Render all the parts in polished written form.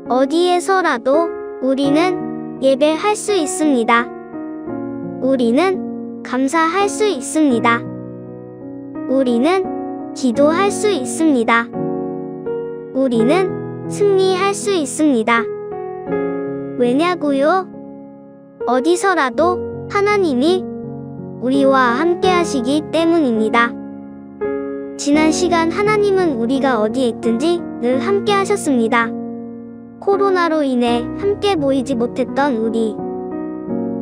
어디에서라도 우리는 예배할 수 있습니다. 우리는 감사할 수 있습니다. 우리는 기도할 수 있습니다. 우리는 승리할 수 있습니다. 왜냐고요? 어디서라도 하나님이 우리와 함께 하시기 때문입니다. 지난 시간 하나님은 우리가 어디에 있든지 늘 함께 하셨습니다. 코로나로 인해 함께 모이지 못했던 우리.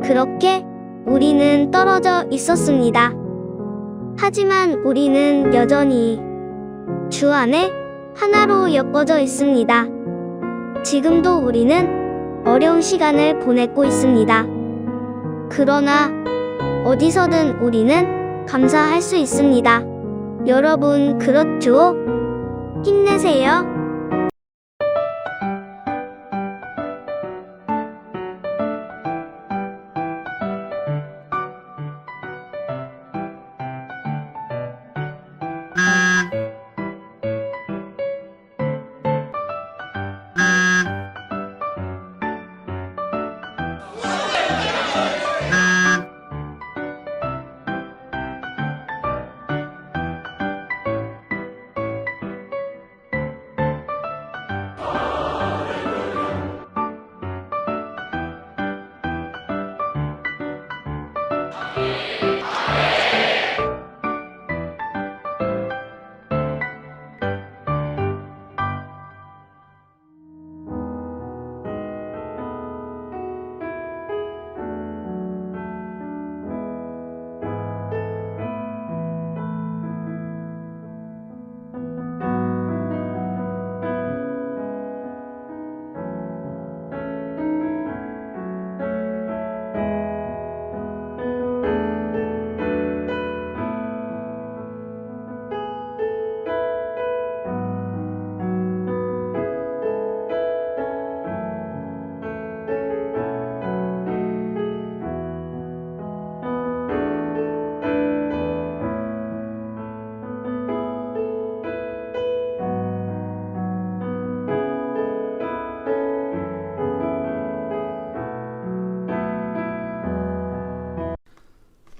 그렇게 우리는 떨어져 있었습니다. 하지만 우리는 여전히 주 안에 하나로 엮어져 있습니다. 지금도 우리는 어려운 시간을 보내고 있습니다. 그러나 어디서든 우리는 감사할 수 있습니다. 여러분, 그렇죠? 힘내세요.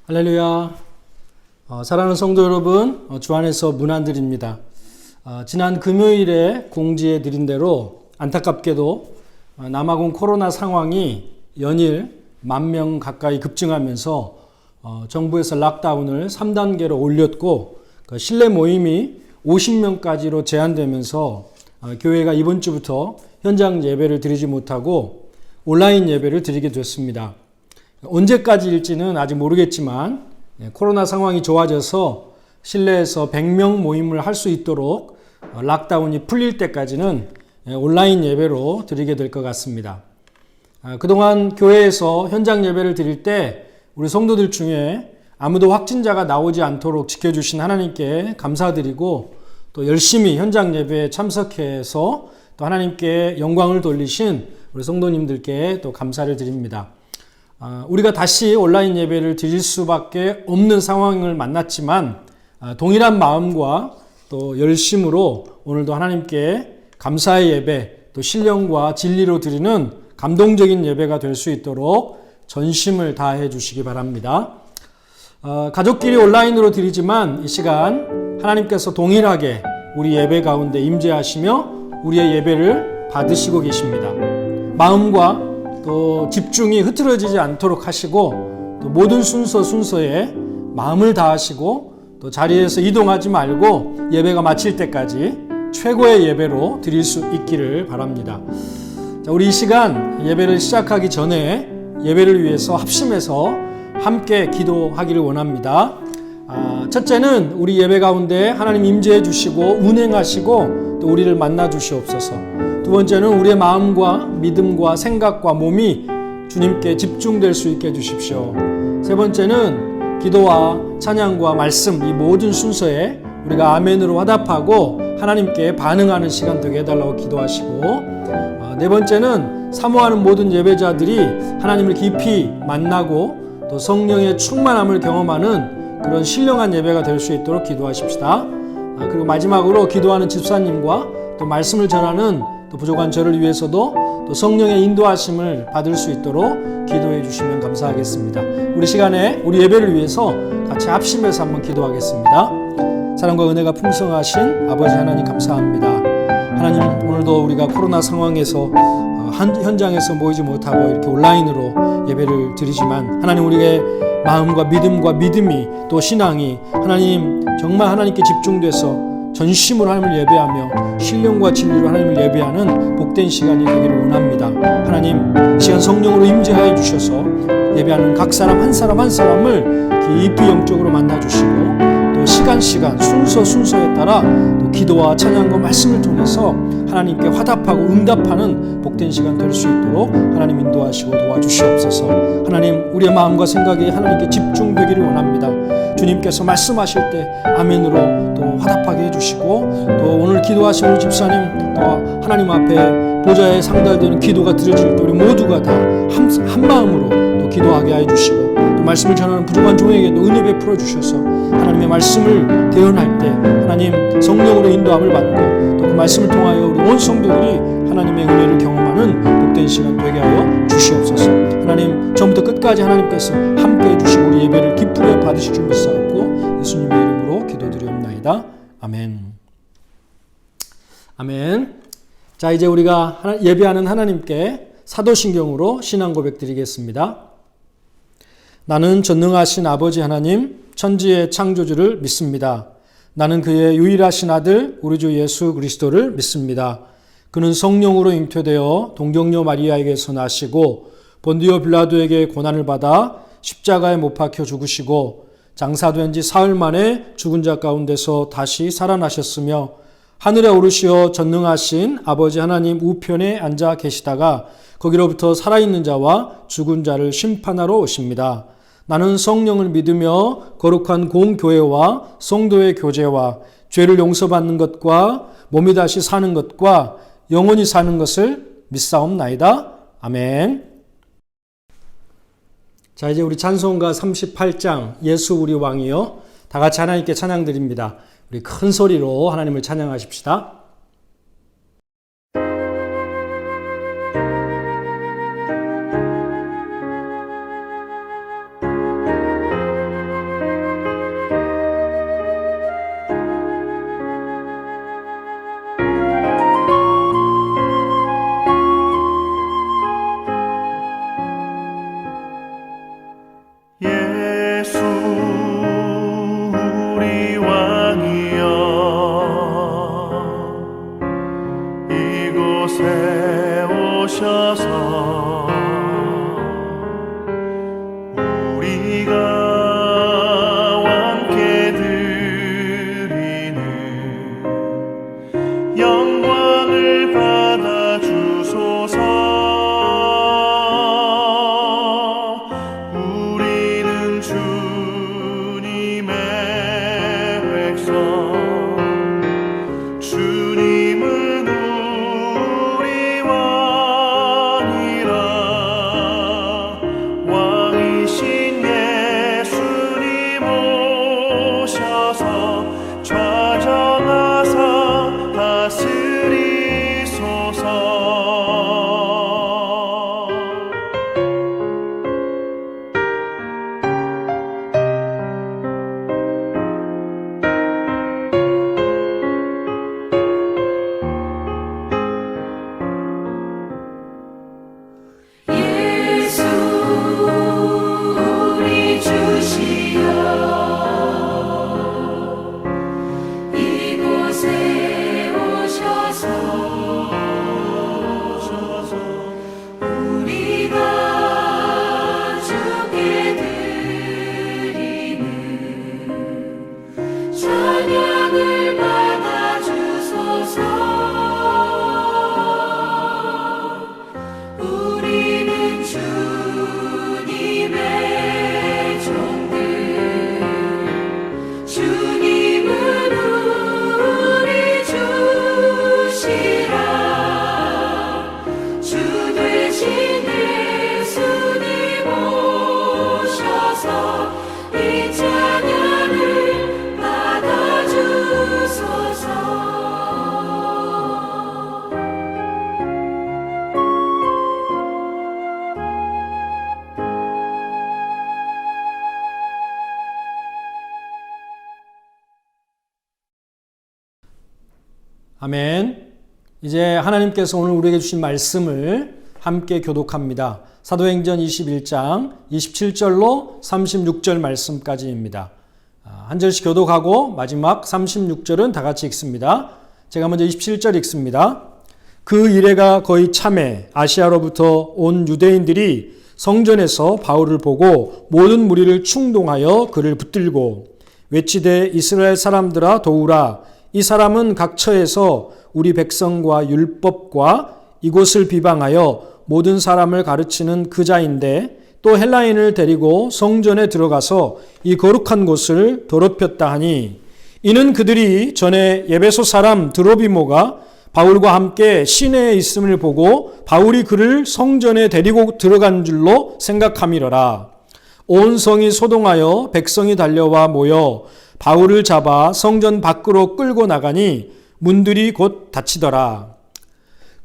할렐루야. 사랑하는 성도 여러분, 주 안에서 문안드립니다. 지난 금요일에 공지해 드린 대로 안타깝게도 남아공 코로나 상황이 연일 10,000명 가까이 급증하면서 정부에서 락다운을 3단계로 올렸고 실내 모임이 50명까지로 제한되면서 교회가 이번 주부터 현장 예배를 드리지 못하고 온라인 예배를 드리게 됐습니다. 언제까지일지는 아직 모르겠지만 코로나 상황이 좋아져서 실내에서 100명 모임을 할 수 있도록 락다운이 풀릴 때까지는 온라인 예배로 드리게 될 것 같습니다. 그동안 교회에서 현장 예배를 드릴 때 우리 성도들 중에 아무도 확진자가 나오지 않도록 지켜주신 하나님께 감사드리고 또 열심히 현장 예배에 참석해서 또 하나님께 영광을 돌리신 우리 성도님들께 또 감사를 드립니다. 우리가 다시 온라인 예배를 드릴 수밖에 없는 상황을 만났지만 동일한 마음과 또 열심으로 오늘도 하나님께 감사의 예배 또 신령과 진리로 드리는 감동적인 예배가 될 수 있도록 전심을 다해 주시기 바랍니다. 가족끼리 온라인으로 드리지만 이 시간 하나님께서 동일하게 우리 예배 가운데 임재하시며 우리의 예배를 받으시고 계십니다. 마음과 또 집중이 흐트러지지 않도록 하시고 또 모든 순서에 마음을 다하시고 또 자리에서 이동하지 말고 예배가 마칠 때까지 최고의 예배로 드릴 수 있기를 바랍니다. 자, 우리 이 시간 예배를 시작하기 전에 예배를 위해서 합심해서 함께 기도하기를 원합니다. 첫째는 우리 예배 가운데 하나님 임재해 주시고 운행하시고 또 우리를 만나 주시옵소서. 두 번째는 우리의 마음과 믿음과 생각과 몸이 주님께 집중될 수 있게 해주십시오. 세 번째는 기도와 찬양과 말씀 이 모든 순서에 우리가 아멘으로 화답하고 하나님께 반응하는 시간 되게 해달라고 기도하시고 네 번째는 사모하는 모든 예배자들이 하나님을 깊이 만나고 또 성령의 충만함을 경험하는 그런 신령한 예배가 될 수 있도록 기도하십시다. 그리고 마지막으로 기도하는 집사님과 또 말씀을 전하는 또 부족한 저를 위해서도 또 성령의 인도하심을 받을 수 있도록 기도해 주시면 감사하겠습니다. 우리 시간에 우리 예배를 위해서 같이 합심해서 한번 기도하겠습니다. 사랑과 은혜가 풍성하신 아버지 하나님 감사합니다. 하나님, 오늘도 우리가 코로나 상황에서 현장에서 모이지 못하고 이렇게 온라인으로 예배를 드리지만 하나님, 우리의 마음과 믿음이 또 신앙이 하나님 정말 하나님께 집중돼서 전심으로 하나님을 예배하며 신령과 진리로 하나님을 예배하는 복된 시간이 되기를 원합니다. 하나님, 시간 성령으로 임재하여 주셔서 예배하는 각 사람 한 사람 한 사람을 깊이 영적으로 만나주시고 또 시간 순서에 따라 또 기도와 찬양과 말씀을 통해서 하나님께 화답하고 응답하는 복된 시간 될 수 있도록 하나님 인도하시고 도와주시옵소서. 하나님, 우리의 마음과 생각이 하나님께 집중되기를 원합니다. 주님께서 말씀하실 때 아멘으로 또 화답하게 해주시고 또 오늘 기도하신 우리 집사님 또 하나님 앞에 보좌에 상달되는 기도가 드려질 때 우리 모두가 다 한 마음으로 또 기도하게 해주시고 또 말씀을 전하는 부족한 종에게도 은혜 베풀어 주셔서 하나님의 말씀을 대언할 때 하나님 성령으로 인도함을 받고 또 그 말씀을 통하여 우리 온 성도들이 하나님의 은혜를 경험하는 복된 시간 되게 하여 주시옵소서. 하나님, 처음부터 끝까지 하나님께서 함께 해주시고 우리 예배를 기쁘게 받으실 줄 믿사옵고 예수님의 이름으로 기도드리옵나이다. 아멘. 아멘. 자, 이제 우리가 예배하는 하나님께 사도신경으로 신앙 고백 드리겠습니다. 나는 전능하신 아버지 하나님, 천지의 창조주를 믿습니다. 나는 그의 유일하신 아들 우리 주 예수 그리스도를 믿습니다. 그는 성령으로 잉태되어 동정녀 마리아에게서 나시고 본디오 빌라도에게 고난을 받아 십자가에 못 박혀 죽으시고 장사된 지 사흘 만에 죽은 자 가운데서 다시 살아나셨으며 하늘에 오르시어 전능하신 아버지 하나님 우편에 앉아 계시다가 거기로부터 살아있는 자와 죽은 자를 심판하러 오십니다. 나는 성령을 믿으며 거룩한 공교회와 성도의 교제와 죄를 용서받는 것과 몸이 다시 사는 것과 영원히 사는 것을 믿사옵나이다. 아멘. 자, 이제 우리 찬송가 38장 예수 우리 왕이여 다 같이 하나님께 찬양 드립니다. 우리 큰 소리로 하나님을 찬양하십시다. 예수 우리 왕이여 이곳에 오셔서 우리가 함께 드리는 영광을 받아 주소서. 주님은 우리 왕이라 아멘. 이제 하나님께서 오늘 우리에게 주신 말씀을 함께 교독합니다. 사도행전 21장 27절로 36절 말씀까지입니다. 한 절씩 교독하고 마지막 36절은 다 같이 읽습니다. 제가 먼저 27절 읽습니다. 그 이래가 거의 참에 아시아로부터 온 유대인들이 성전에서 바울을 보고 모든 무리를 충동하여 그를 붙들고 외치되 이스라엘 사람들아 도우라. 이 사람은 각처에서 우리 백성과 율법과 이곳을 비방하여 모든 사람을 가르치는 그 자인데 또 헬라인을 데리고 성전에 들어가서 이 거룩한 곳을 더럽혔다 하니 이는 그들이 전에 에베소 사람 드로비모가 바울과 함께 시내에 있음을 보고 바울이 그를 성전에 데리고 들어간 줄로 생각함이러라. 온 성이 소동하여 백성이 달려와 모여 바울을 잡아 성전 밖으로 끌고 나가니 문들이 곧 닫히더라.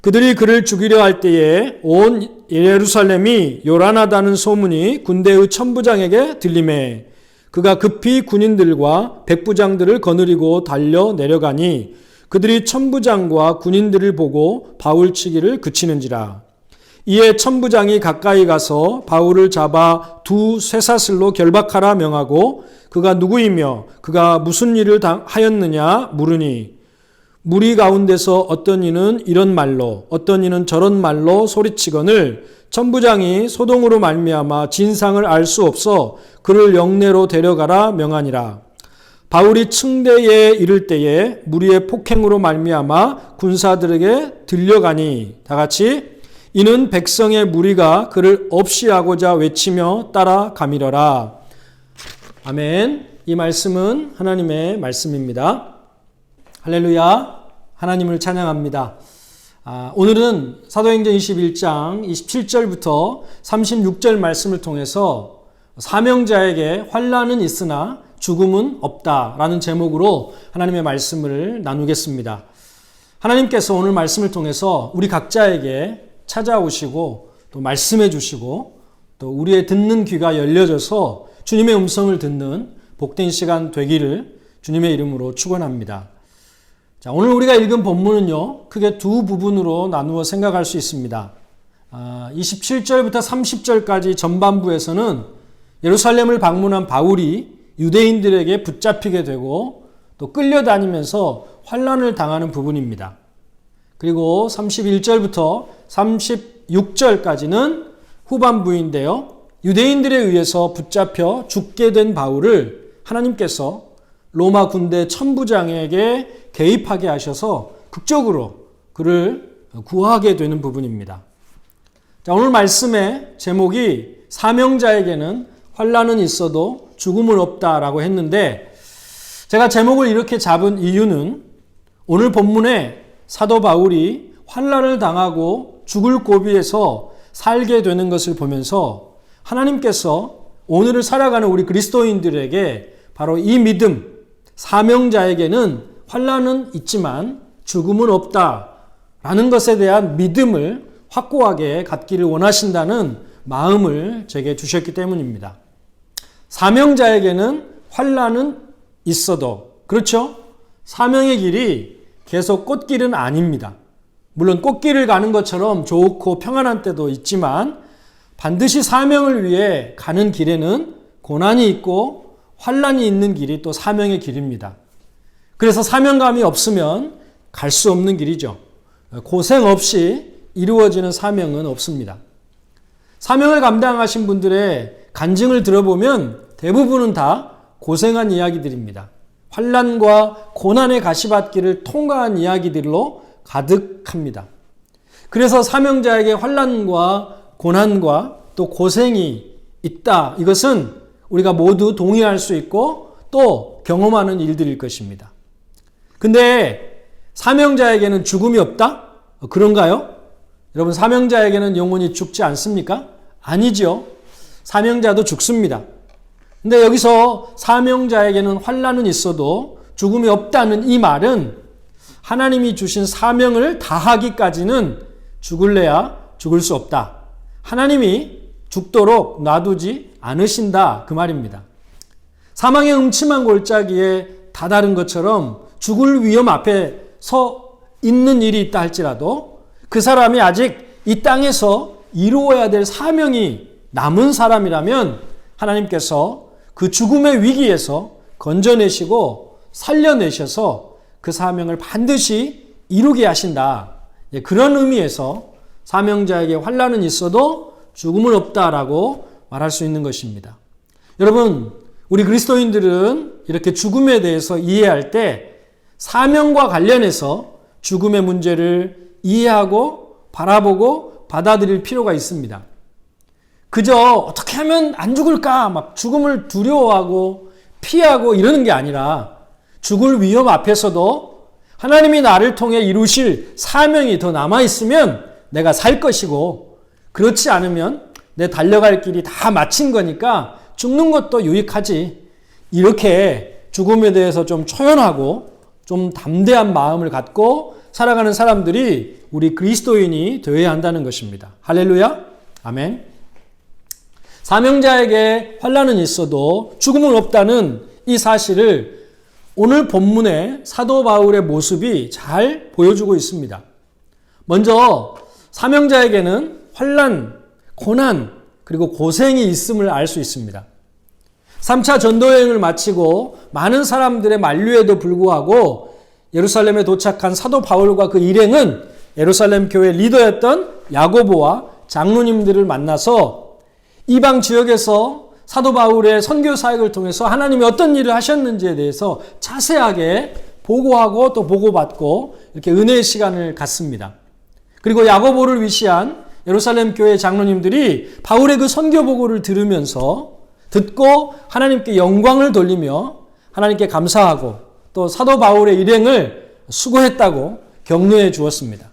그들이 그를 죽이려 할 때에 온 예루살렘이 요란하다는 소문이 군대의 천부장에게 들리매 그가 급히 군인들과 백부장들을 거느리고 달려 내려가니 그들이 천부장과 군인들을 보고 바울 치기를 그치는지라. 이에 천부장이 가까이 가서 바울을 잡아 두 쇠사슬로 결박하라 명하고 그가 누구이며 그가 무슨 일을 하였느냐 물으니 무리 가운데서 어떤 이는 이런 말로 어떤 이는 저런 말로 소리치거늘 천부장이 소동으로 말미암아 진상을 알 수 없어 그를 영내로 데려가라 명하니라. 바울이 층대에 이를 때에 무리의 폭행으로 말미암아 군사들에게 들려가니 다 같이 이는 백성의 무리가 그를 없이하고자 외치며 따라가미러라. 아멘. 이 말씀은 하나님의 말씀입니다. 할렐루야. 하나님을 찬양합니다. 오늘은 사도행전 21장 27절부터 36절 말씀을 통해서 사명자에게 환난은 있으나 죽음은 없다라는 제목으로 하나님의 말씀을 나누겠습니다. 하나님께서 오늘 말씀을 통해서 우리 각자에게 찾아오시고 또 말씀해 주시고 또 우리의 듣는 귀가 열려져서 주님의 음성을 듣는 복된 시간 되기를 주님의 이름으로 축원합니다. 자, 오늘 우리가 읽은 본문은요, 크게 두 부분으로 나누어 생각할 수 있습니다. 27절부터 30절까지 전반부에서는 예루살렘을 방문한 바울이 유대인들에게 붙잡히게 되고 또 끌려다니면서 환난을 당하는 부분입니다. 그리고 31절부터 36절까지는 후반부인데요. 유대인들에 의해서 붙잡혀 죽게 된 바울을 하나님께서 로마 군대 천부장에게 개입하게 하셔서 극적으로 그를 구하게 되는 부분입니다. 자, 오늘 말씀의 제목이 사명자에게는 환난은 있어도 죽음은 없다라고 했는데 제가 제목을 이렇게 잡은 이유는 오늘 본문에 사도 바울이 환난을 당하고 죽을 고비에서 살게 되는 것을 보면서 하나님께서 오늘을 살아가는 우리 그리스도인들에게 바로 이 믿음, 사명자에게는 환난은 있지만 죽음은 없다라는 것에 대한 믿음을 확고하게 갖기를 원하신다는 마음을 제게 주셨기 때문입니다. 사명자에게는 환난은 있어도 그렇죠? 사명의 길이 계속 꽃길은 아닙니다. 물론 꽃길을 가는 것처럼 좋고 평안한 때도 있지만 반드시 사명을 위해 가는 길에는 고난이 있고 환난이 있는 길이 또 사명의 길입니다. 그래서 사명감이 없으면 갈 수 없는 길이죠. 고생 없이 이루어지는 사명은 없습니다. 사명을 감당하신 분들의 간증을 들어보면 대부분은 다 고생한 이야기들입니다. 환난과 고난의 가시밭길을 통과한 이야기들로 가득합니다. 그래서 사명자에게 환난과 고난과 또 고생이 있다. 이것은 우리가 모두 동의할 수 있고 또 경험하는 일들일 것입니다. 근데 사명자에게는 죽음이 없다? 그런가요? 여러분, 사명자에게는 영원히 죽지 않습니까? 아니죠. 사명자도 죽습니다. 근데 여기서 사명자에게는 환난은 있어도 죽음이 없다는 이 말은 하나님이 주신 사명을 다하기까지는 죽을래야 죽을 수 없다. 하나님이 죽도록 놔두지 않으신다. 그 말입니다. 사망의 음침한 골짜기에 다다른 것처럼 죽을 위험 앞에 서 있는 일이 있다 할지라도 그 사람이 아직 이 땅에서 이루어야 될 사명이 남은 사람이라면 하나님께서 그 죽음의 위기에서 건져내시고 살려내셔서 그 사명을 반드시 이루게 하신다. 그런 의미에서 사명자에게 환난은 있어도 죽음은 없다라고 말할 수 있는 것입니다. 여러분, 우리 그리스도인들은 이렇게 죽음에 대해서 이해할 때 사명과 관련해서 죽음의 문제를 이해하고 바라보고 받아들일 필요가 있습니다. 그저 어떻게 하면 안 죽을까 막 죽음을 두려워하고 피하고 이러는 게 아니라 죽을 위험 앞에서도 하나님이 나를 통해 이루실 사명이 더 남아있으면 내가 살 것이고, 그렇지 않으면 내 달려갈 길이 다 마친 거니까 죽는 것도 유익하지. 이렇게 죽음에 대해서 좀 초연하고 좀 담대한 마음을 갖고 살아가는 사람들이 우리 그리스도인이 되어야 한다는 것입니다. 할렐루야. 아멘. 사명자에게 환난은 있어도 죽음은 없다는 이 사실을 오늘 본문의 사도 바울의 모습이 잘 보여주고 있습니다. 먼저 사명자에게는 환난, 고난, 그리고 고생이 있음을 알 수 있습니다. 3차 전도여행을 마치고 많은 사람들의 만류에도 불구하고 예루살렘에 도착한 사도 바울과 그 일행은 예루살렘 교회 리더였던 야고보와 장로님들을 만나서 이방 지역에서 사도 바울의 선교 사역을 통해서 하나님이 어떤 일을 하셨는지에 대해서 자세하게 보고하고 또 보고받고 이렇게 은혜의 시간을 갖습니다. 그리고 야고보를 위시한 예루살렘 교회 장로님들이 바울의 그 선교 보고를 듣고 하나님께 영광을 돌리며 하나님께 감사하고 또 사도 바울의 일행을 수고했다고 격려해 주었습니다.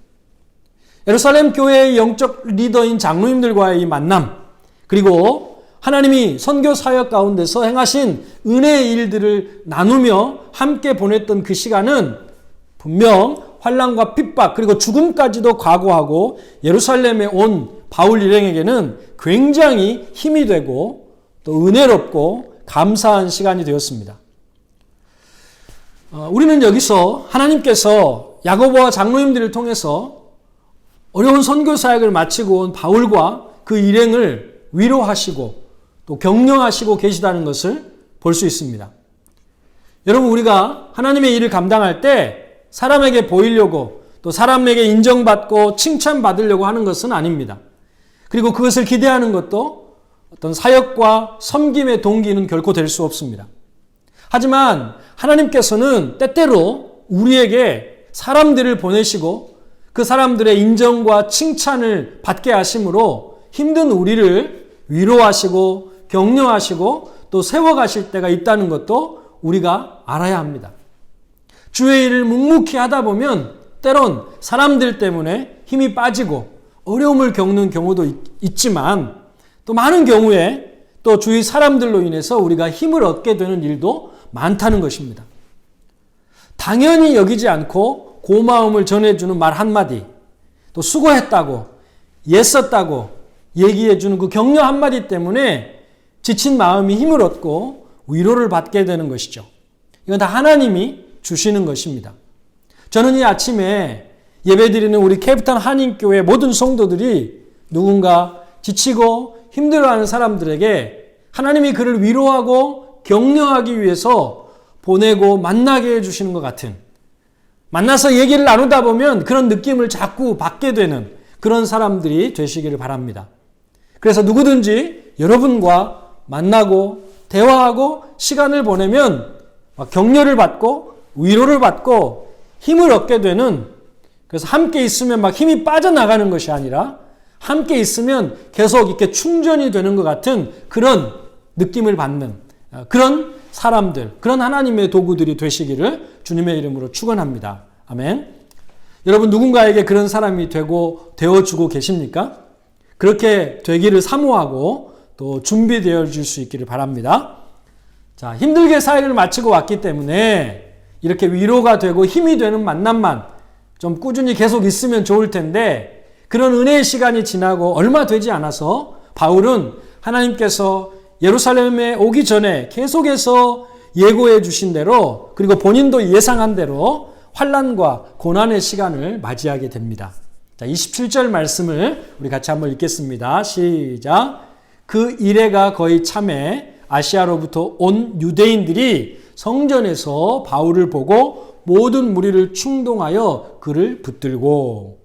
예루살렘 교회의 영적 리더인 장로님들과의 이 만남, 그리고 하나님이 선교 사역 가운데서 행하신 은혜의 일들을 나누며 함께 보냈던 그 시간은 분명 환난과 핍박 그리고 죽음까지도 각오하고 예루살렘에 온 바울 일행에게는 굉장히 힘이 되고 또 은혜롭고 감사한 시간이 되었습니다. 우리는 여기서 하나님께서 야고보와 장로님들을 통해서 어려운 선교 사역을 마치고 온 바울과 그 일행을 위로하시고 또 격려하시고 계시다는 것을 볼 수 있습니다. 여러분, 우리가 하나님의 일을 감당할 때 사람에게 보이려고 또 사람에게 인정받고 칭찬받으려고 하는 것은 아닙니다. 그리고 그것을 기대하는 것도 어떤 사역과 섬김의 동기는 결코 될 수 없습니다. 하지만 하나님께서는 때때로 우리에게 사람들을 보내시고 그 사람들의 인정과 칭찬을 받게 하심으로 힘든 우리를 위로하시고 격려하시고 또 세워가실 때가 있다는 것도 우리가 알아야 합니다. 주의 일을 묵묵히 하다 보면 때론 사람들 때문에 힘이 빠지고 어려움을 겪는 경우도 있지만 또 많은 경우에 또 주위 사람들로 인해서 우리가 힘을 얻게 되는 일도 많다는 것입니다. 당연히 여기지 않고 고마움을 전해주는 말 한마디, 또 수고했다고, 애썼다고 얘기해주는 그 격려 한마디 때문에 지친 마음이 힘을 얻고 위로를 받게 되는 것이죠. 이건 다 하나님이 주시는 것입니다. 저는 이 아침에 예배드리는 우리 케이프타운 한인교회 모든 성도들이 누군가 지치고 힘들어하는 사람들에게 하나님이 그를 위로하고 격려하기 위해서 보내고 만나게 해주시는 것 같은, 만나서 얘기를 나누다 보면 그런 느낌을 자꾸 받게 되는 그런 사람들이 되시기를 바랍니다. 그래서 누구든지 여러분과 만나고 대화하고 시간을 보내면 격려를 받고 위로를 받고 힘을 얻게 되는, 그래서 함께 있으면 막 힘이 빠져나가는 것이 아니라 함께 있으면 계속 이렇게 충전이 되는 것 같은 그런 느낌을 받는 그런 사람들, 그런 하나님의 도구들이 되시기를 주님의 이름으로 축원합니다. 아멘. 여러분, 누군가에게 그런 사람이 되어주고 계십니까? 그렇게 되기를 사모하고 또 준비되어 줄 수 있기를 바랍니다. 자, 힘들게 사역을 마치고 왔기 때문에 이렇게 위로가 되고 힘이 되는 만남만 좀 꾸준히 계속 있으면 좋을 텐데, 그런 은혜의 시간이 지나고 얼마 되지 않아서 바울은 하나님께서 예루살렘에 오기 전에 계속해서 예고해 주신 대로, 그리고 본인도 예상한 대로 환난과 고난의 시간을 맞이하게 됩니다. 자, 27절 말씀을 우리 같이 한번 읽겠습니다. 시작. 그 이래가 거의 참에 아시아로부터 온 유대인들이 성전에서 바울을 보고 모든 무리를 충동하여 그를 붙들고.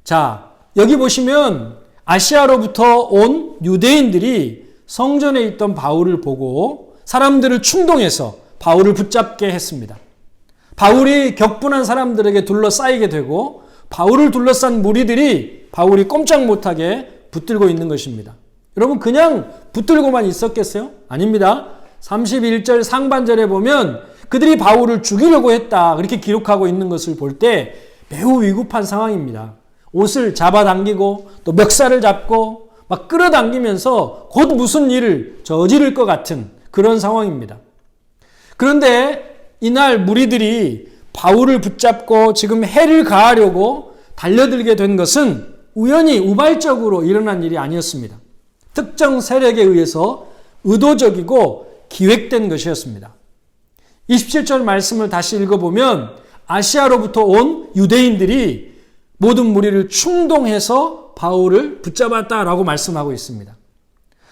자, 여기 보시면 아시아로부터 온 유대인들이 성전에 있던 바울을 보고 사람들을 충동해서 바울을 붙잡게 했습니다. 바울이 격분한 사람들에게 둘러싸이게 되고 바울을 둘러싼 무리들이 바울이 꼼짝 못하게 붙들고 있는 것입니다. 여러분, 그냥 붙들고만 있었겠어요? 아닙니다. 31절 상반절에 보면 그들이 바울을 죽이려고 했다, 그렇게 기록하고 있는 것을 볼 때 매우 위급한 상황입니다. 옷을 잡아당기고 또 멱살을 잡고 막 끌어당기면서 곧 무슨 일을 저지를 것 같은 그런 상황입니다. 그런데 이날 무리들이 바울을 붙잡고 지금 해를 가하려고 달려들게 된 것은 우연히 우발적으로 일어난 일이 아니었습니다. 특정 세력에 의해서 의도적이고 기획된 것이었습니다. 27절 말씀을 다시 읽어보면 아시아로부터 온 유대인들이 모든 무리를 충동해서 바울을 붙잡았다라고 말씀하고 있습니다.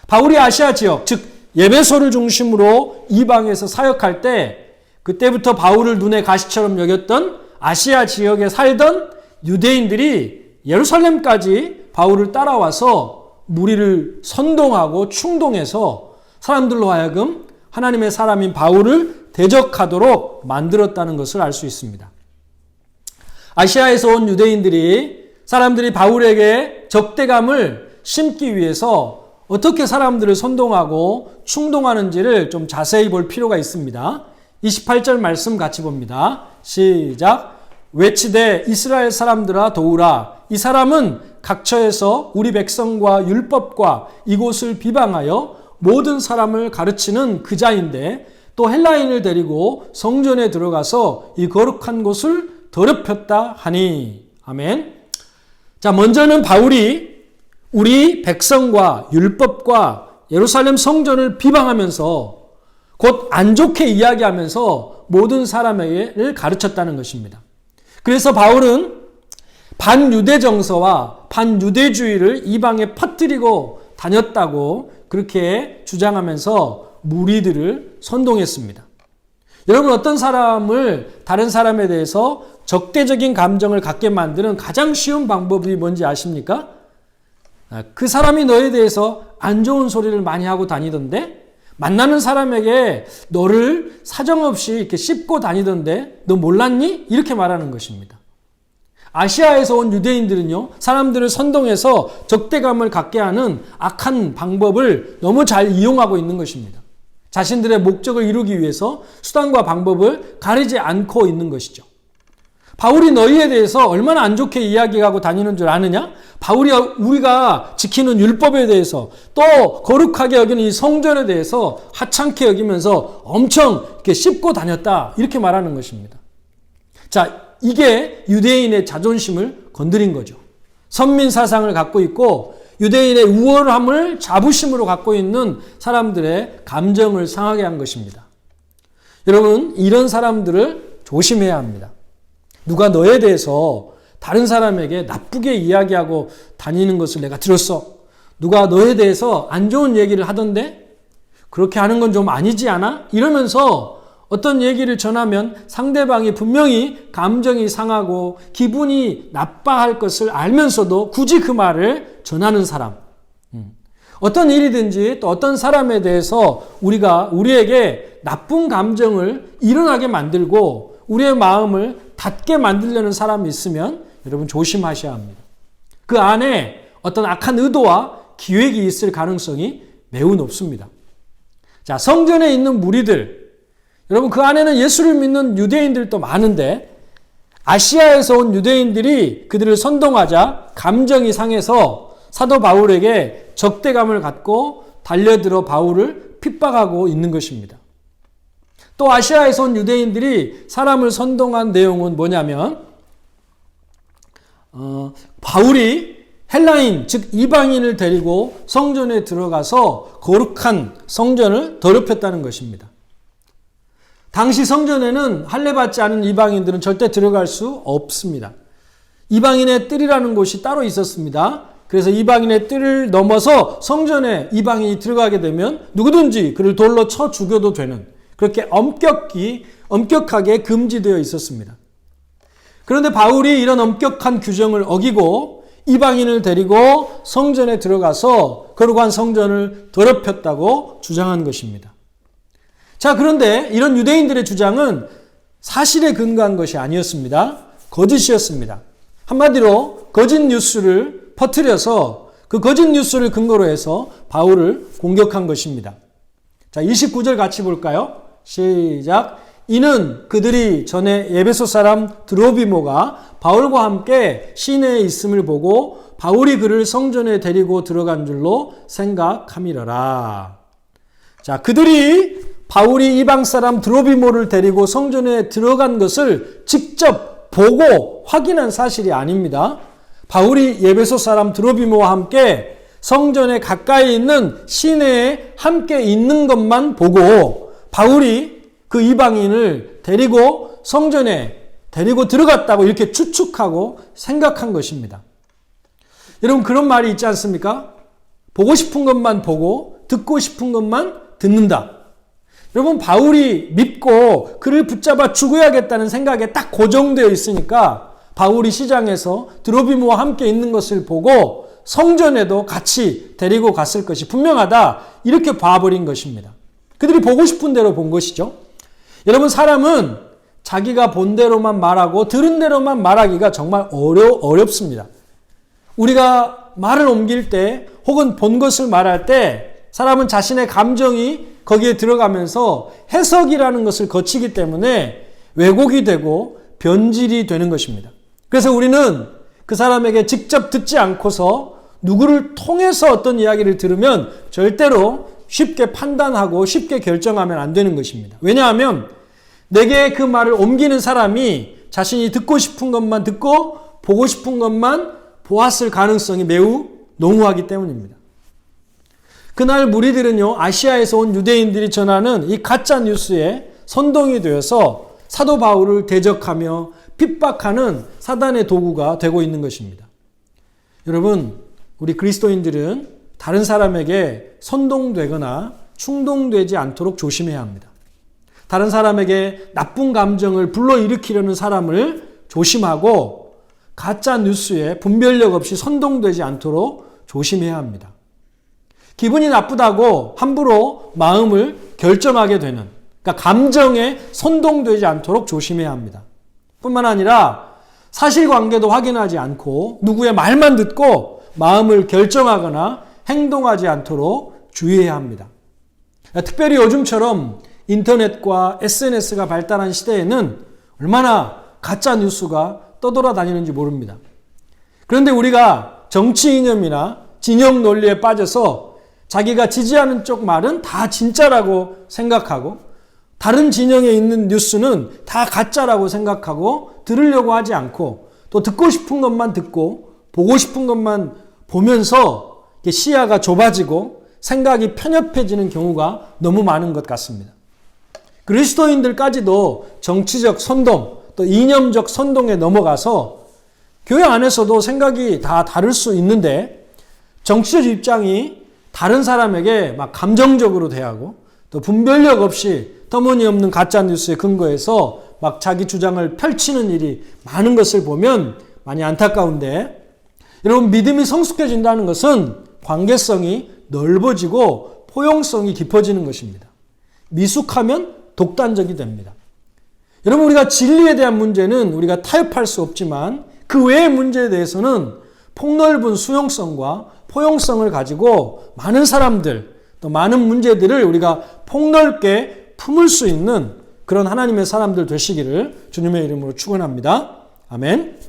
바울이 아시아 지역, 즉 에베소를 중심으로 이방에서 사역할 때 그때부터 바울을 눈의 가시처럼 여겼던 아시아 지역에 살던 유대인들이 예루살렘까지 바울을 따라와서 무리를 선동하고 충동해서 사람들로 하여금 하나님의 사람인 바울을 대적하도록 만들었다는 것을 알 수 있습니다. 아시아에서 온 유대인들이 사람들이 바울에게 적대감을 심기 위해서 어떻게 사람들을 선동하고 충동하는지를 좀 자세히 볼 필요가 있습니다. 28절 말씀 같이 봅니다. 시작. 외치되 이스라엘 사람들아 도우라. 이 사람은 각처에서 우리 백성과 율법과 이곳을 비방하여 모든 사람을 가르치는 그자인데 또 헬라인을 데리고 성전에 들어가서 이 거룩한 곳을 더럽혔다 하니. 아멘. 자, 먼저는 바울이 우리 백성과 율법과 예루살렘 성전을 비방하면서 곧 안 좋게 이야기하면서 모든 사람에게 가르쳤다는 것입니다. 그래서 바울은 반유대 정서와 반유대주의를 이방에 퍼뜨리고 다녔다고 그렇게 주장하면서 무리들을 선동했습니다. 여러분, 어떤 사람을 다른 사람에 대해서 적대적인 감정을 갖게 만드는 가장 쉬운 방법이 뭔지 아십니까? 그 사람이 너에 대해서 안 좋은 소리를 많이 하고 다니던데, 만나는 사람에게 너를 사정없이 이렇게 씹고 다니던데 너 몰랐니? 이렇게 말하는 것입니다. 아시아에서 온 유대인들은요, 사람들을 선동해서 적대감을 갖게 하는 악한 방법을 너무 잘 이용하고 있는 것입니다. 자신들의 목적을 이루기 위해서 수단과 방법을 가리지 않고 있는 것이죠. 바울이 너희에 대해서 얼마나 안 좋게 이야기하고 다니는 줄 아느냐? 바울이 우리가 지키는 율법에 대해서 또 거룩하게 여기는 이 성전에 대해서 하찮게 여기면서 엄청 이렇게 씹고 다녔다, 이렇게 말하는 것입니다. 자, 이게 유대인의 자존심을 건드린 거죠. 선민 사상을 갖고 있고 유대인의 우월함을 자부심으로 갖고 있는 사람들의 감정을 상하게 한 것입니다. 여러분, 이런 사람들을 조심해야 합니다. 누가 너에 대해서 다른 사람에게 나쁘게 이야기하고 다니는 것을 내가 들었어. 누가 너에 대해서 안 좋은 얘기를 하던데 그렇게 하는 건 좀 아니지 않아? 이러면서 어떤 얘기를 전하면 상대방이 분명히 감정이 상하고 기분이 나빠할 것을 알면서도 굳이 그 말을 전하는 사람. 어떤 일이든지 또 어떤 사람에 대해서 우리에게 나쁜 감정을 일어나게 만들고 우리의 마음을 닫게 만들려는 사람이 있으면 여러분 조심하셔야 합니다. 그 안에 어떤 악한 의도와 기획이 있을 가능성이 매우 높습니다. 자, 성전에 있는 무리들, 여러분 그 안에는 예수를 믿는 유대인들도 많은데 아시아에서 온 유대인들이 그들을 선동하자 감정이 상해서 사도 바울에게 적대감을 갖고 달려들어 바울을 핍박하고 있는 것입니다. 또 아시아에서 온 유대인들이 사람을 선동한 내용은 뭐냐면 바울이 헬라인, 즉 이방인을 데리고 성전에 들어가서 거룩한 성전을 더럽혔다는 것입니다. 당시 성전에는 할례받지 않은 이방인들은 절대 들어갈 수 없습니다. 이방인의 뜰이라는 곳이 따로 있었습니다. 그래서 이방인의 뜰을 넘어서 성전에 이방인이 들어가게 되면 누구든지 그를 돌로 쳐 죽여도 되는, 그렇게 엄격하게 금지되어 있었습니다. 그런데 바울이 이런 엄격한 규정을 어기고 이방인을 데리고 성전에 들어가서 거룩한 성전을 더럽혔다고 주장한 것입니다. 자, 그런데 이런 유대인들의 주장은 사실에 근거한 것이 아니었습니다. 거짓이었습니다. 한마디로 거짓 뉴스를 퍼뜨려서 그 거짓 뉴스를 근거로 해서 바울을 공격한 것입니다. 자, 29절 같이 볼까요? 시작. 이는 그들이 전에 에베소 사람 드로비모가 바울과 함께 시내에 있음을 보고 바울이 그를 성전에 데리고 들어간 줄로 생각함이러라. 자, 그들이 바울이 이방 사람 드로비모를 데리고 성전에 들어간 것을 직접 보고 확인한 사실이 아닙니다. 바울이 에베소 사람 드로비모와 함께 성전에 가까이 있는 시내에 함께 있는 것만 보고 바울이 그 이방인을 데리고 성전에 데리고 들어갔다고 이렇게 추측하고 생각한 것입니다. 여러분, 그런 말이 있지 않습니까? 보고 싶은 것만 보고 듣고 싶은 것만 듣는다. 여러분, 바울이 믿고 그를 붙잡아 죽여야겠다는 생각에 딱 고정되어 있으니까 바울이 시장에서 드로비모와 함께 있는 것을 보고 성전에도 같이 데리고 갔을 것이 분명하다, 이렇게 봐버린 것입니다. 그들이 보고 싶은 대로 본 것이죠. 여러분, 사람은 자기가 본 대로만 말하고 들은 대로만 말하기가 정말 어렵습니다. 우리가 말을 옮길 때 혹은 본 것을 말할 때 사람은 자신의 감정이 거기에 들어가면서 해석이라는 것을 거치기 때문에 왜곡이 되고 변질이 되는 것입니다. 그래서 우리는 그 사람에게 직접 듣지 않고서 누구를 통해서 어떤 이야기를 들으면 절대로 쉽게 판단하고 쉽게 결정하면 안 되는 것입니다. 왜냐하면 내게 그 말을 옮기는 사람이 자신이 듣고 싶은 것만 듣고 보고 싶은 것만 보았을 가능성이 매우 농후하기 때문입니다. 그날 무리들은요, 아시아에서 온 유대인들이 전하는 이 가짜 뉴스에 선동이 되어서 사도 바울을 대적하며 핍박하는 사단의 도구가 되고 있는 것입니다. 여러분, 우리 그리스도인들은 다른 사람에게 선동되거나 충동되지 않도록 조심해야 합니다. 다른 사람에게 나쁜 감정을 불러일으키려는 사람을 조심하고 가짜 뉴스에 분별력 없이 선동되지 않도록 조심해야 합니다. 기분이 나쁘다고 함부로 마음을 결정하게 되는, 그러니까 감정에 선동되지 않도록 조심해야 합니다. 뿐만 아니라 사실관계도 확인하지 않고 누구의 말만 듣고 마음을 결정하거나 행동하지 않도록 주의해야 합니다. 특별히 요즘처럼 인터넷과 SNS가 발달한 시대에는 얼마나 가짜 뉴스가 떠돌아다니는지 모릅니다. 그런데 우리가 정치 이념이나 진영 논리에 빠져서 자기가 지지하는 쪽 말은 다 진짜라고 생각하고 다른 진영에 있는 뉴스는 다 가짜라고 생각하고 들으려고 하지 않고 또 듣고 싶은 것만 듣고 보고 싶은 것만 보면서 시야가 좁아지고 생각이 편협해지는 경우가 너무 많은 것 같습니다. 그리스도인들까지도 정치적 선동 또 이념적 선동에 넘어가서 교회 안에서도 생각이 다 다를 수 있는데 정치적 입장이 다른 사람에게 막 감정적으로 대하고 또 분별력 없이 터무니없는 가짜뉴스에 근거해서 막 자기 주장을 펼치는 일이 많은 것을 보면 많이 안타까운데, 여러분, 믿음이 성숙해진다는 것은 관계성이 넓어지고 포용성이 깊어지는 것입니다. 미숙하면 독단적이 됩니다. 여러분, 우리가 진리에 대한 문제는 우리가 타협할 수 없지만 그 외의 문제에 대해서는 폭넓은 수용성과 포용성을 가지고 많은 사람들 또 많은 문제들을 우리가 폭넓게 품을 수 있는 그런 하나님의 사람들 되시기를 주님의 이름으로 축원합니다. 아멘.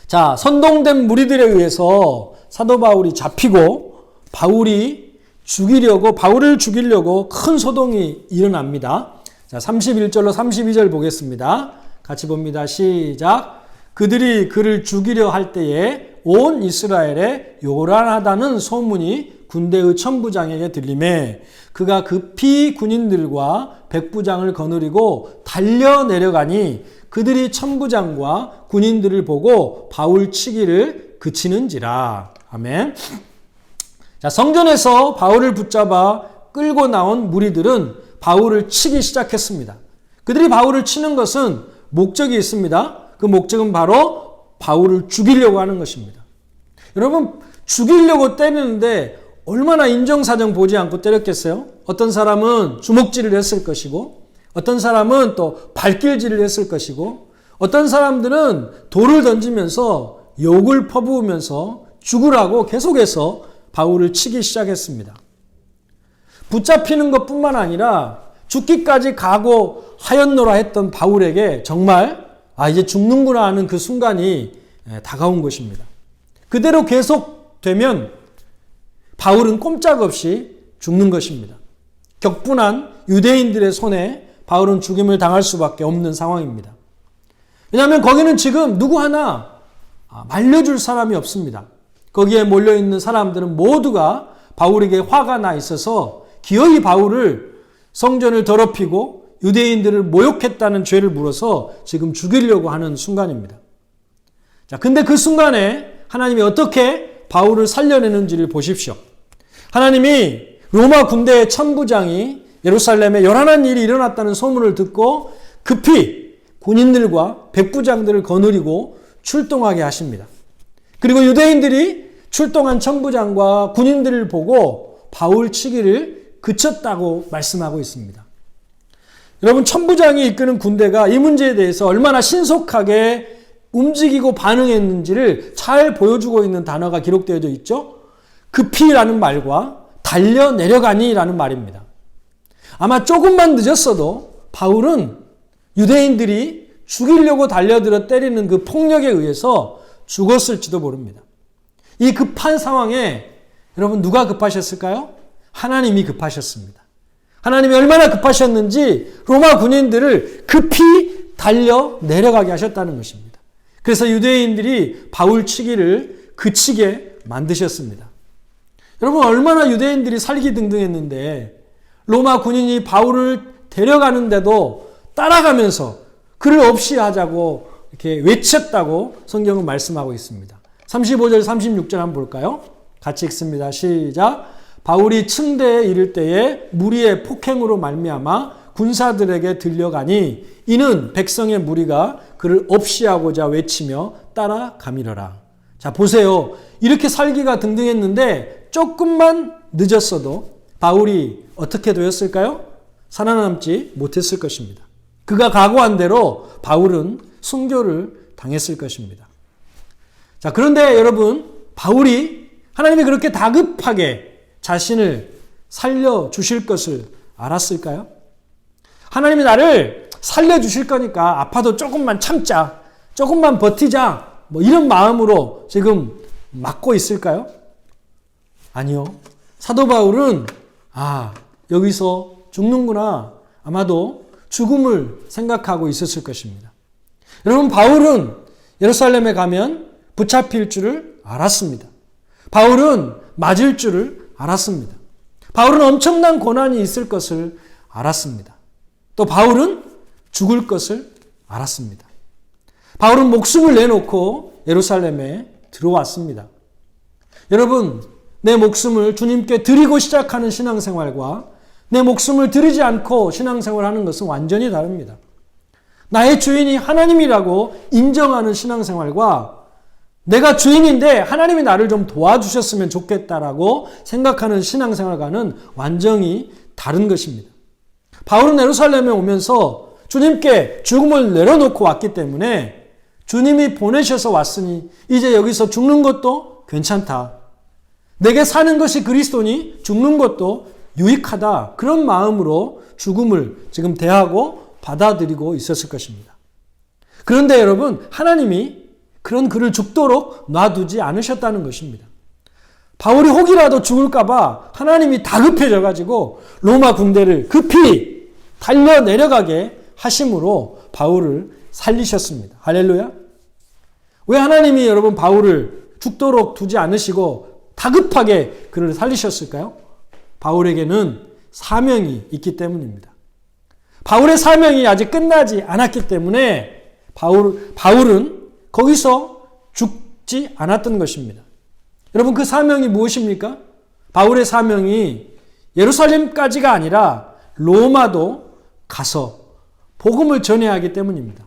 자, 선동된 무리들에 의해서 사도 바울이 잡히고 바울을 죽이려고 큰 소동이 일어납니다. 자, 31절로 32절 보겠습니다. 같이 봅니다. 시작. 그들이 그를 죽이려 할 때에 온 이스라엘에 요란하다는 소문이 군대의 천부장에게 들림에 그가 급히 군인들과 백부장을 거느리고 달려 내려가니 그들이 천부장과 군인들을 보고 바울 치기를 그치는지라. 아멘. 자, 성전에서 바울을 붙잡아 끌고 나온 무리들은 바울을 치기 시작했습니다. 그들이 바울을 치는 것은 목적이 있습니다. 그 목적은 바로 바울을 죽이려고 하는 것입니다. 여러분, 죽이려고 때리는데 얼마나 인정사정 보지 않고 때렸겠어요? 어떤 사람은 주먹질을 했을 것이고, 어떤 사람은 또 발길질을 했을 것이고, 어떤 사람들은 돌을 던지면서 욕을 퍼부으면서 죽으라고 계속해서 바울을 치기 시작했습니다. 붙잡히는 것뿐만 아니라 죽기까지 각오하였노라 했던 바울에게 정말 이제 죽는구나 하는 그 순간이 다가온 것입니다. 그대로 계속되면 바울은 꼼짝없이 죽는 것입니다. 격분한 유대인들의 손에 바울은 죽임을 당할 수밖에 없는 상황입니다. 왜냐하면 거기는 지금 누구 하나 말려줄 사람이 없습니다. 거기에 몰려있는 사람들은 모두가 바울에게 화가 나 있어서 기어이 바울을 성전을 더럽히고 유대인들을 모욕했다는 죄를 물어서 지금 죽이려고 하는 순간입니다. 자, 근데 그 순간에 하나님이 어떻게 바울을 살려내는지를 보십시오. 하나님이 로마 군대의 천부장이 예루살렘에 요란한 일이 일어났다는 소문을 듣고 급히 군인들과 백부장들을 거느리고 출동하게 하십니다. 그리고 유대인들이 출동한 천부장과 군인들을 보고 바울 치기를 그쳤다고 말씀하고 있습니다. 여러분, 천부장이 이끄는 군대가 이 문제에 대해서 얼마나 신속하게 움직이고 반응했는지를 잘 보여주고 있는 단어가 기록되어져 있죠. 급히라는 말과 달려 내려가니라는 말입니다. 아마 조금만 늦었어도 바울은 유대인들이 죽이려고 달려들어 때리는 그 폭력에 의해서 죽었을지도 모릅니다. 이 급한 상황에 여러분 누가 급하셨을까요? 하나님이 급하셨습니다. 하나님이 얼마나 급하셨는지 로마 군인들을 급히 달려 내려가게 하셨다는 것입니다. 그래서 유대인들이 바울 치기를 그치게 만드셨습니다. 여러분, 얼마나 유대인들이 살기등등했는데 로마 군인이 바울을 데려가는데도 따라가면서 그를 없이 하자고 이렇게 외쳤다고 성경은 말씀하고 있습니다. 35절 36절 한번 볼까요? 같이 읽습니다. 시작. 바울이 층대에 이를 때에 무리의 폭행으로 말미암아 군사들에게 들려가니 이는 백성의 무리가 그를 없이 하고자 외치며 따라가미러라. 자, 보세요. 이렇게 살기가 등등했는데 조금만 늦었어도 바울이 어떻게 되었을까요? 살아남지 못했을 것입니다. 그가 각오한 대로 바울은 순교를 당했을 것입니다. 자, 그런데 여러분, 바울이 하나님이 그렇게 다급하게 자신을 살려주실 것을 알았을까요? 하나님이 나를 살려주실 거니까 아파도 조금만 참자, 조금만 버티자, 이런 마음으로 지금 막고 있을까요? 아니요. 사도 바울은 여기서 죽는구나, 아마도 죽음을 생각하고 있었을 것입니다. 여러분, 바울은 예루살렘에 가면 붙잡힐 줄을 알았습니다. 바울은 맞을 줄을 알았습니다. 바울은 엄청난 고난이 있을 것을 알았습니다. 또 바울은 죽을 것을 알았습니다. 바울은 목숨을 내놓고 예루살렘에 들어왔습니다. 여러분, 내 목숨을 주님께 드리고 시작하는 신앙생활과 내 목숨을 드리지 않고 신앙생활하는 것은 완전히 다릅니다. 나의 주인이 하나님이라고 인정하는 신앙생활과 내가 주인인데 하나님이 나를 좀 도와주셨으면 좋겠다라고 생각하는 신앙생활과는 완전히 다른 것입니다. 바울은 예루살렘에 오면서 주님께 죽음을 내려놓고 왔기 때문에 주님이 보내셔서 왔으니 이제 여기서 죽는 것도 괜찮다. 내게 사는 것이 그리스도니 죽는 것도 유익하다. 그런 마음으로 죽음을 지금 대하고 받아들이고 있었을 것입니다. 그런데 여러분, 하나님이 그런 그를 죽도록 놔두지 않으셨다는 것입니다. 바울이 혹이라도 죽을까봐 하나님이 다급해져가지고 로마 군대를 급히 달려 내려가게 하심으로 바울을 살리셨습니다. 할렐루야. 왜 하나님이 여러분 바울을 죽도록 두지 않으시고 다급하게 그를 살리셨을까요? 바울에게는 사명이 있기 때문입니다. 바울의 사명이 아직 끝나지 않았기 때문에 바울은 거기서 죽지 않았던 것입니다. 여러분, 그 사명이 무엇입니까? 바울의 사명이 예루살렘까지가 아니라 로마도 가서 복음을 전해야 하기 때문입니다.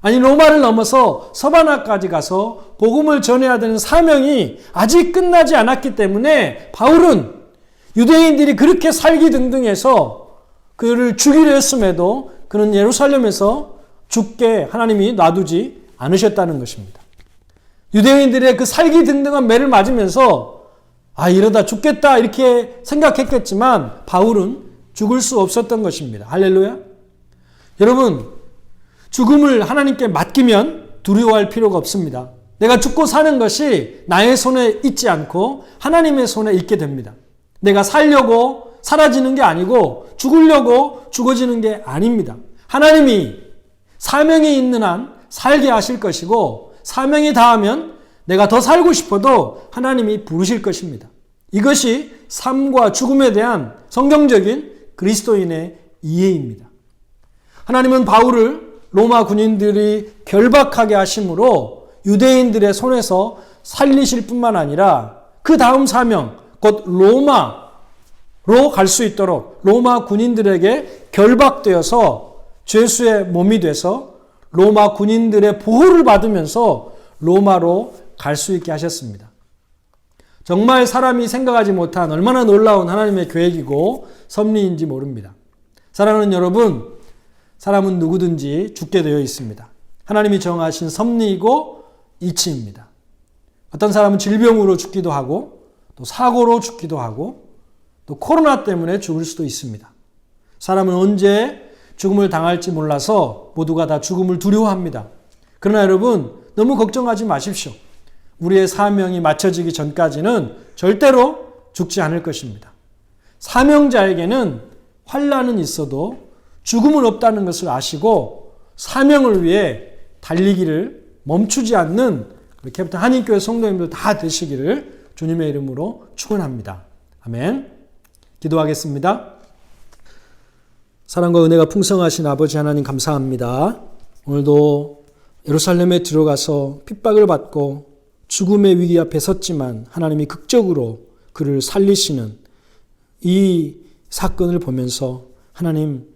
아니, 로마를 넘어서 서바나까지 가서 복음을 전해야 되는 사명이 아직 끝나지 않았기 때문에 바울은 유대인들이 그렇게 살기등등해서 그를 죽이려 했음에도 그는 예루살렘에서 죽게 하나님이 놔두지 않으셨다는 것입니다. 유대인들의 그 살기등등한 매를 맞으면서 이러다 죽겠다 이렇게 생각했겠지만 바울은 죽을 수 없었던 것입니다. 할렐루야. 여러분, 죽음을 하나님께 맡기면 두려워할 필요가 없습니다. 내가 죽고 사는 것이 나의 손에 있지 않고 하나님의 손에 있게 됩니다. 내가 살려고 사라지는 게 아니고 죽으려고 죽어지는 게 아닙니다. 하나님이 사명이 있는 한 살게 하실 것이고 사명이 다하면 내가 더 살고 싶어도 하나님이 부르실 것입니다. 이것이 삶과 죽음에 대한 성경적인 그리스도인의 이해입니다. 하나님은 바울을 로마 군인들이 결박하게 하심으로 유대인들의 손에서 살리실 뿐만 아니라 그 다음 사명, 곧 로마로 갈 수 있도록 로마 군인들에게 결박되어서 죄수의 몸이 돼서 로마 군인들의 보호를 받으면서 로마로 갈 수 있게 하셨습니다. 정말 사람이 생각하지 못한 얼마나 놀라운 하나님의 계획이고 섭리인지 모릅니다. 사랑하는 여러분, 사람은 누구든지 죽게 되어 있습니다. 하나님이 정하신 섭리이고 이치입니다. 어떤 사람은 질병으로 죽기도 하고 또 사고로 죽기도 하고 또 코로나 때문에 죽을 수도 있습니다. 사람은 언제 죽음을 당할지 몰라서 모두가 다 죽음을 두려워합니다. 그러나 여러분, 너무 걱정하지 마십시오. 우리의 사명이 맞춰지기 전까지는 절대로 죽지 않을 것입니다. 사명자에게는 환난은 있어도 죽음은 없다는 것을 아시고 사명을 위해 달리기를 멈추지 않는 캡틴 한인교회 성도님들 다 되시기를 주님의 이름으로 축원합니다. 아멘. 기도하겠습니다. 사랑과 은혜가 풍성하신 아버지 하나님 감사합니다. 오늘도 예루살렘에 들어가서 핍박을 받고 죽음의 위기 앞에 섰지만 하나님이 극적으로 그를 살리시는 이 사건을 보면서 하나님,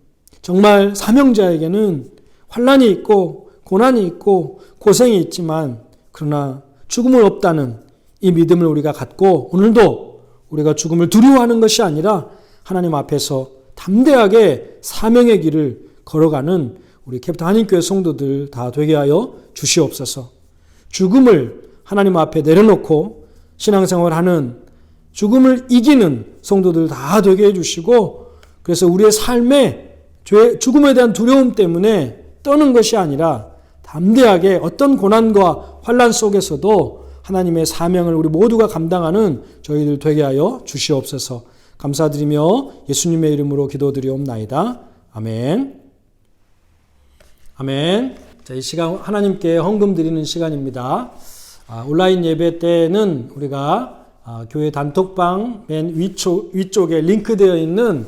정말 사명자에게는 환난이 있고 고난이 있고 고생이 있지만 그러나 죽음은 없다는 이 믿음을 우리가 갖고 오늘도 우리가 죽음을 두려워하는 것이 아니라 하나님 앞에서 담대하게 사명의 길을 걸어가는 우리 캡틴 한인교회 성도들 다 되게 하여 주시옵소서. 죽음을 하나님 앞에 내려놓고 신앙생활하는 죽음을 이기는 성도들 다 되게 해주시고, 그래서 우리의 삶에 죽음에 대한 두려움 때문에 떠는 것이 아니라 담대하게 어떤 고난과 환난 속에서도 하나님의 사명을 우리 모두가 감당하는 저희들 되게 하여 주시옵소서. 감사드리며 예수님의 이름으로 기도드리옵나이다. 아멘. 아멘. 자, 이 시간 하나님께 헌금 드리는 시간입니다. 온라인 예배 때는 우리가 교회 단톡방 맨 위쪽에 링크되어 있는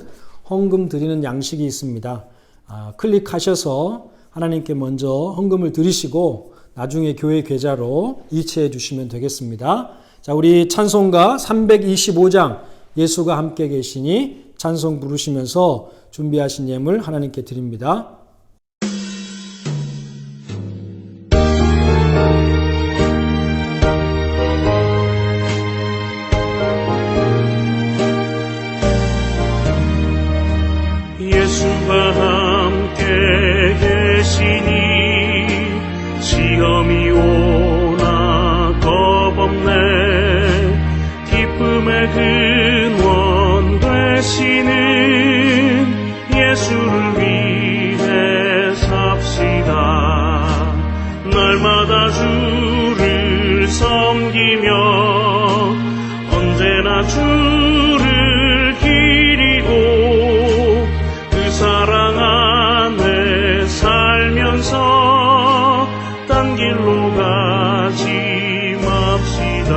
헌금 드리는 양식이 있습니다. 클릭하셔서 하나님께 먼저 헌금을 드리시고 나중에 교회 계좌로 이체해 주시면 되겠습니다. 자, 우리 찬송가 325장 예수가 함께 계시니 찬송 부르시면서 준비하신 예물 하나님께 드립니다. 예수가 함께 계시니 시험이 오나 겁없네. 기쁨의 근원 되시는 예수를 위해 삽시다. 날마다 주를 섬기며 언제나 주를 기리고 그 사랑 안에 살면서 딴 길로 가지 맙시다.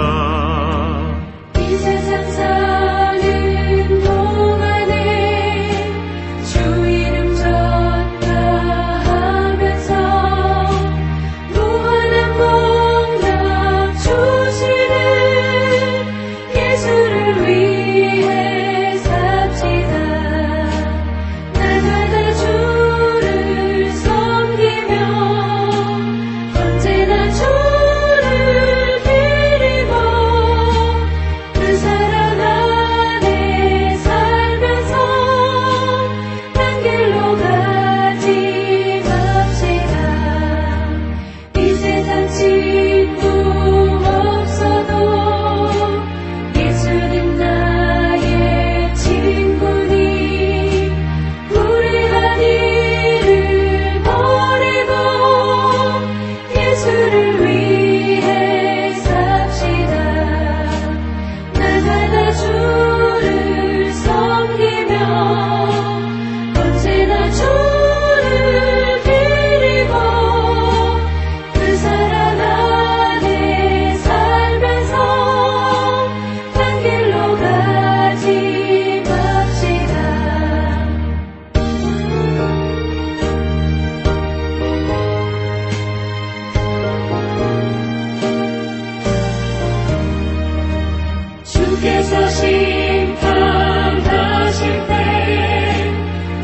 심판하실 때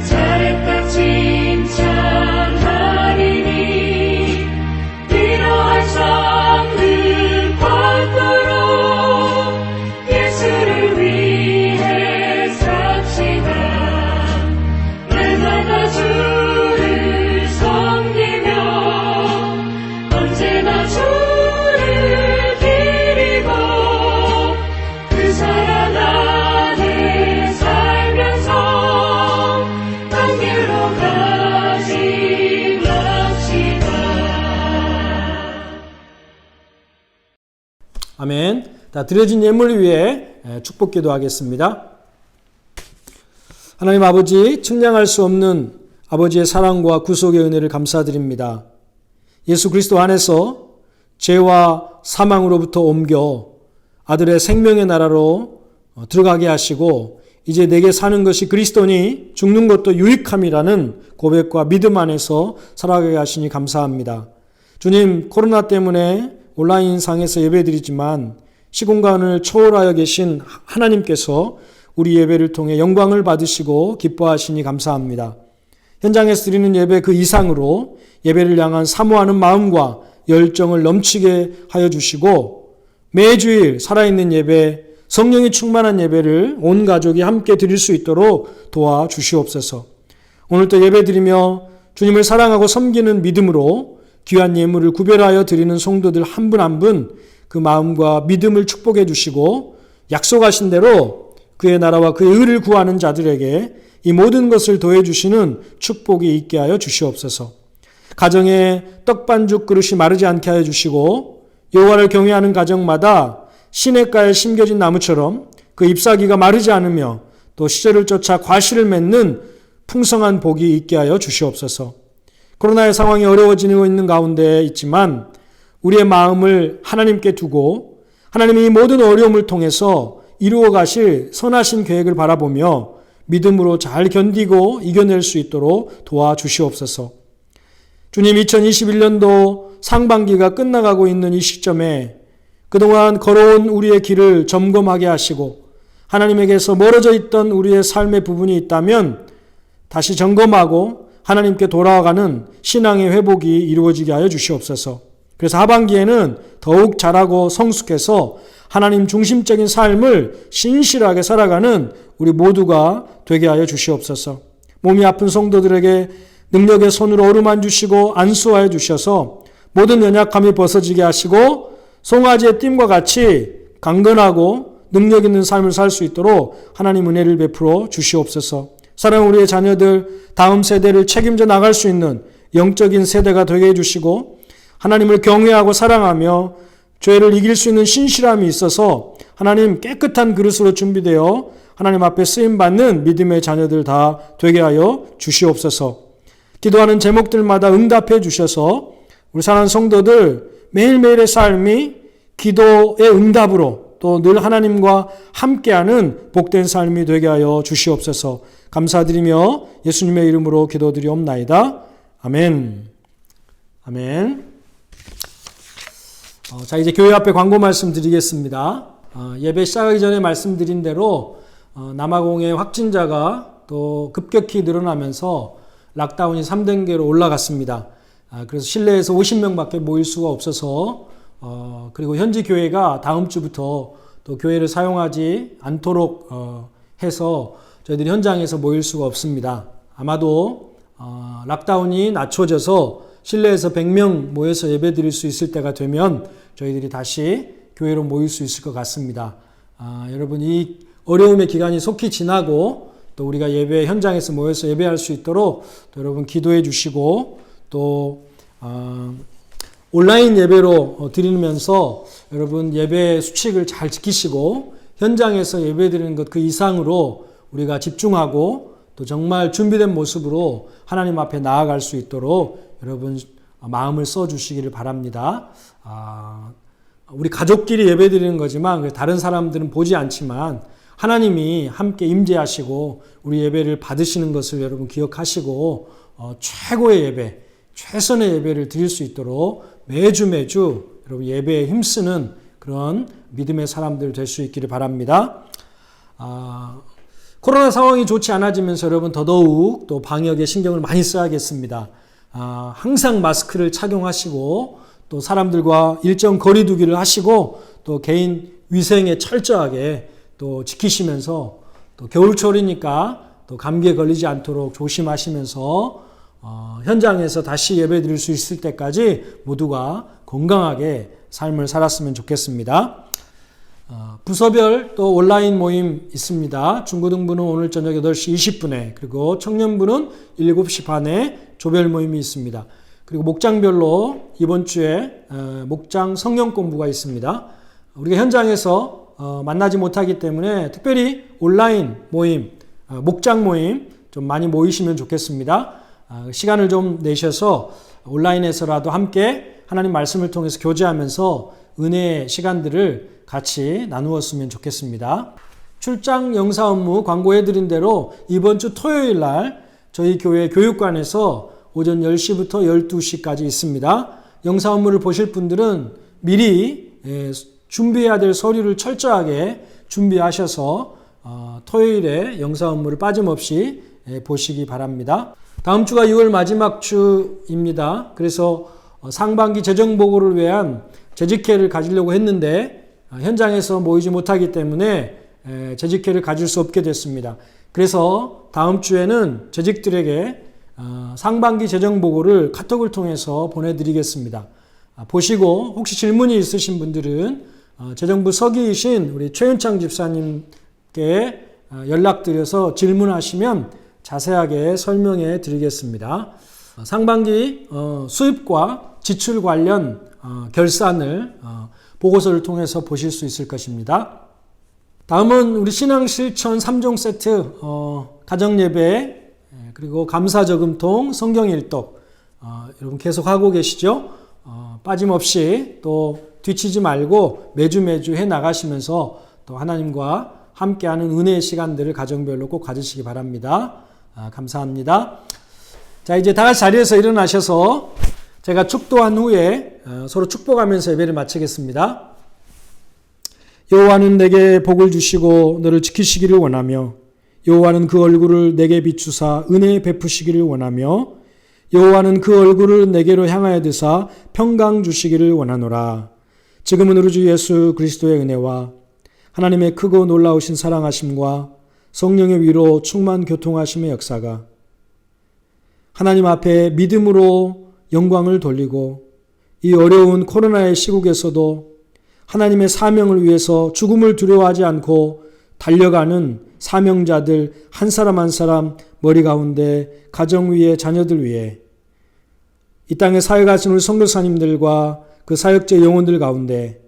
잘했다 칭찬하리니 이러한 삶을 받들어 예수를 위해 삽시다. 날마다 주를 섬기며 언제나 주를 드리고 그 사랑 안에 살면서 단계로 가지 맙시다. 아멘. 자, 드려진 예물 위에 축복 기도하겠습니다. 하나님 아버지, 측량할 수 없는 아버지의 사랑과 구속의 은혜를 감사드립니다. 예수 그리스도 안에서 죄와 사망으로부터 옮겨 아들의 생명의 나라로 들어가게 하시고 이제 내게 사는 것이 그리스도니 죽는 것도 유익함이라는 고백과 믿음 안에서 살아가게 하시니 감사합니다. 주님, 코로나 때문에 온라인상에서 예배드리지만 시공간을 초월하여 계신 하나님께서 우리 예배를 통해 영광을 받으시고 기뻐하시니 감사합니다. 현장에서 드리는 예배 그 이상으로 예배를 향한 사모하는 마음과 열정을 넘치게 하여 주시고 매주일 살아있는 예배, 성령이 충만한 예배를 온 가족이 함께 드릴 수 있도록 도와주시옵소서. 오늘도 예배드리며 주님을 사랑하고 섬기는 믿음으로 귀한 예물을 구별하여 드리는 성도들 한 분 한 분 그 마음과 믿음을 축복해 주시고 약속하신 대로 그의 나라와 그의 의를 구하는 자들에게 이 모든 것을 더해 주시는 축복이 있게 하여 주시옵소서. 가정에 떡반죽 그릇이 마르지 않게 하여 주시고 여호와를 경외하는 가정마다 시냇가에 심겨진 나무처럼 그 잎사귀가 마르지 않으며 또 시절을 쫓아 과실을 맺는 풍성한 복이 있게 하여 주시옵소서. 코로나의 상황이 어려워지고 있는 가운데 있지만 우리의 마음을 하나님께 두고 하나님이 이 모든 어려움을 통해서 이루어 가실 선하신 계획을 바라보며 믿음으로 잘 견디고 이겨낼 수 있도록 도와주시옵소서. 주님, 2021년도 상반기가 끝나가고 있는 이 시점에 그동안 걸어온 우리의 길을 점검하게 하시고 하나님에게서 멀어져 있던 우리의 삶의 부분이 있다면 다시 점검하고 하나님께 돌아가는 신앙의 회복이 이루어지게 하여 주시옵소서. 그래서 하반기에는 더욱 잘하고 성숙해서 하나님 중심적인 삶을 신실하게 살아가는 우리 모두가 되게 하여 주시옵소서. 몸이 아픈 성도들에게 능력의 손으로 어루만 주시고 안수하여 주셔서 모든 연약함이 벗어지게 하시고 송아지의 띠과 같이 강건하고 능력 있는 삶을 살 수 있도록 하나님 은혜를 베풀어 주시옵소서. 사랑하는 우리의 자녀들 다음 세대를 책임져 나갈 수 있는 영적인 세대가 되게 해주시고 하나님을 경외하고 사랑하며 죄를 이길 수 있는 신실함이 있어서 하나님 깨끗한 그릇으로 준비되어 하나님 앞에 쓰임받는 믿음의 자녀들 다 되게 하여 주시옵소서. 기도하는 제목들마다 응답해 주셔서 우리 사랑하는 성도들 매일매일의 삶이 기도의 응답으로 또 늘 하나님과 함께하는 복된 삶이 되게 하여 주시옵소서. 감사드리며 예수님의 이름으로 기도드리옵나이다. 아멘. 아멘. 자, 이제 교회 앞에 광고 말씀 드리겠습니다. 예배 시작하기 전에 말씀드린 대로 남아공의 확진자가 또 급격히 늘어나면서 락다운이 3단계로 올라갔습니다. 그래서 실내에서 50명밖에 모일 수가 없어서 그리고 현지 교회가 다음 주부터 또 교회를 사용하지 않도록 해서 저희들이 현장에서 모일 수가 없습니다. 아마도 락다운이 낮춰져서 실내에서 100명 모여서 예배 드릴 수 있을 때가 되면 저희들이 다시 교회로 모일 수 있을 것 같습니다. 여러분, 이 어려움의 기간이 속히 지나고 또 우리가 예배 현장에서 모여서 예배할 수 있도록 또 여러분 기도해 주시고 또 온라인 예배로 드리면서 여러분 예배 수칙을 잘 지키시고 현장에서 예배 드리는 것 그 이상으로 우리가 집중하고 또 정말 준비된 모습으로 하나님 앞에 나아갈 수 있도록 여러분 마음을 써 주시기를 바랍니다. 우리 가족끼리 예배 드리는 거지만 다른 사람들은 보지 않지만 하나님이 함께 임재하시고 우리 예배를 받으시는 것을 여러분 기억하시고 최고의 예배, 최선의 예배를 드릴 수 있도록 매주 여러분 예배에 힘쓰는 그런 믿음의 사람들 될 수 있기를 바랍니다. 코로나 상황이 좋지 않아지면서 여러분 더더욱 또 방역에 신경을 많이 써야겠습니다. 항상 마스크를 착용하시고 또 사람들과 일정 거리 두기를 하시고 또 개인 위생에 철저하게 또 지키시면서 또 겨울철이니까 또 감기에 걸리지 않도록 조심하시면서 현장에서 다시 예배 드릴 수 있을 때까지 모두가 건강하게 삶을 살았으면 좋겠습니다. 부서별 또 온라인 모임 있습니다. 중고등부는 오늘 저녁 8시 20분에 그리고 청년부는 7시 반에 조별 모임이 있습니다. 그리고 목장별로 이번 주에 목장 성경 공부가 있습니다. 우리가 현장에서 만나지 못하기 때문에 특별히 온라인 모임, 목장 모임 좀 많이 모이시면 좋겠습니다. 시간을 좀 내셔서 온라인에서라도 함께 하나님 말씀을 통해서 교제하면서 은혜의 시간들을 같이 나누었으면 좋겠습니다. 출장 영사 업무 광고해드린 대로 이번 주 토요일 날 저희 교회 교육관에서 오전 10시부터 12시까지 있습니다. 영사 업무를 보실 분들은 미리 준비해야 될 서류를 철저하게 준비하셔서 토요일에 영사 업무를 빠짐없이 보시기 바랍니다. 다음 주가 6월 마지막 주입니다. 그래서 상반기 재정보고를 위한 재직회를 가지려고 했는데 현장에서 모이지 못하기 때문에 재직회를 가질 수 없게 됐습니다. 그래서 다음 주에는 재직들에게 상반기 재정보고를 카톡을 통해서 보내드리겠습니다. 보시고 혹시 질문이 있으신 분들은 재정부 서기이신 우리 최윤창 집사님께 연락드려서 질문하시면 자세하게 설명해 드리겠습니다. 상반기 수입과 지출 관련 결산을 보고서를 통해서 보실 수 있을 것입니다. 다음은 우리 신앙실천 3종 세트 가정예배 그리고 감사저금통 성경일독 여러분 계속 하고 계시죠? 빠짐없이 또 뒤치지 말고 매주 해나가시면서 또 하나님과 함께하는 은혜의 시간들을 가정별로 꼭 가지시기 바랍니다. 감사합니다. 자, 이제 다 같이 자리에서 일어나셔서 제가 축도한 후에 서로 축복하면서 예배를 마치겠습니다. 여호와는 내게 복을 주시고 너를 지키시기를 원하며 여호와는 그 얼굴을 내게 비추사 은혜 베푸시기를 원하며 여호와는 그 얼굴을 내게로 향하여 드사 평강 주시기를 원하노라. 지금은 우리 주 예수 그리스도의 은혜와 하나님의 크고 놀라우신 사랑하심과 성령의 위로 충만 교통하심의 역사가 하나님 앞에 믿음으로 영광을 돌리고 이 어려운 코로나의 시국에서도 하나님의 사명을 위해서 죽음을 두려워하지 않고 달려가는 사명자들 한 사람 한 사람 머리 가운데 가정 위에 자녀들 위에 이 땅에 사역하시는 우리 선교사님들과 그 사역자 영혼들 가운데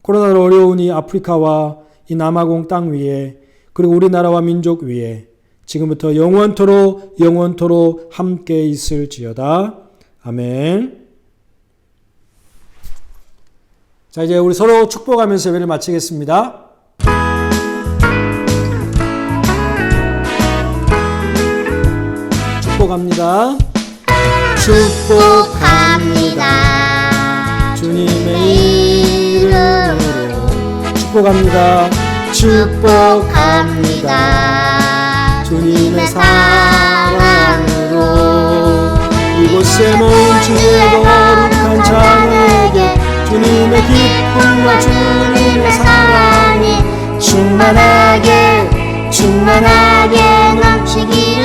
코로나로 어려운 이 아프리카와 이 남아공 땅 위에 그리고 우리나라와 민족 위에 지금부터 영원토록 함께 있을지어다. 아멘. 자, 이제 우리 서로 축복하면서 예배를 마치겠습니다. 축복합니다. 축복합니다. 주님의 이름으로 축복합니다. 축복합니다. 주님의 사랑으로 이곳에 모인 주의 거룩한 자녀에게 주님의 기쁨과 주님의 사랑이 충만하게 넘치기를.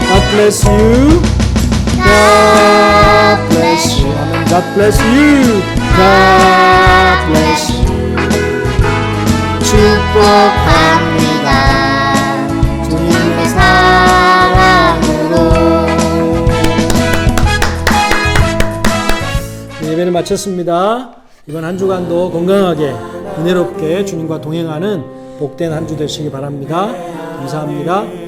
God bless you. God bless you. God bless you. God bless you. 축복합니다. 주님의 사랑으로. 예배를 마쳤습니다. 이번 한 주간도 건강하게 은혜롭게 주님과 동행하는 복된 한 주 되시기 바랍니다. 감사합니다.